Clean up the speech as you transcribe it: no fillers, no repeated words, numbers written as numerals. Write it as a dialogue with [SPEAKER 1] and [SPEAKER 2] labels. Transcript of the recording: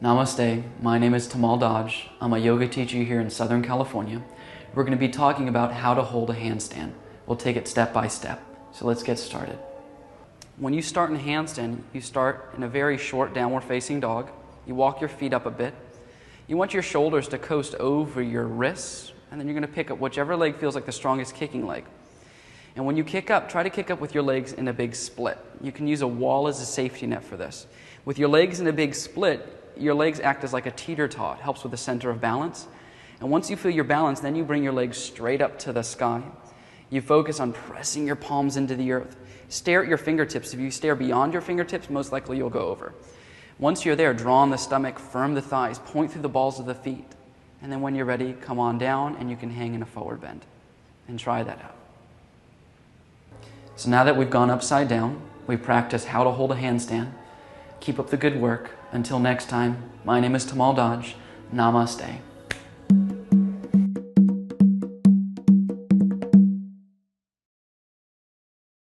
[SPEAKER 1] Namaste, my name is Tamal Dodge. I'm a yoga teacher here in Southern California. We're going to be talking about how to hold a handstand. We'll take it step by step. So let's get started. When you start in a handstand, you start in a very short downward facing dog. You walk your feet up a bit. You want your shoulders to coast over your wrists, and then you're going to pick up whichever leg feels like the strongest kicking leg. And when you kick up, try to kick up with your legs in a big split. You can use a wall as a safety net for this. With your legs in a big split, your legs act as like a teeter-tot, helps with the center of balance. And once you feel your balance, then you bring your legs straight up to the sky. You focus on pressing your palms into the earth. Stare at your fingertips. If you stare beyond your fingertips, most likely you'll go over. Once you're there, draw on the stomach, firm the thighs, point through the balls of the feet. And then when you're ready, come on down and you can hang in a forward bend. And try that out. So now that we've gone upside down, we practiced how to hold a handstand. Keep up the good work. Until next time, my name is Tamal Dodge. Namaste.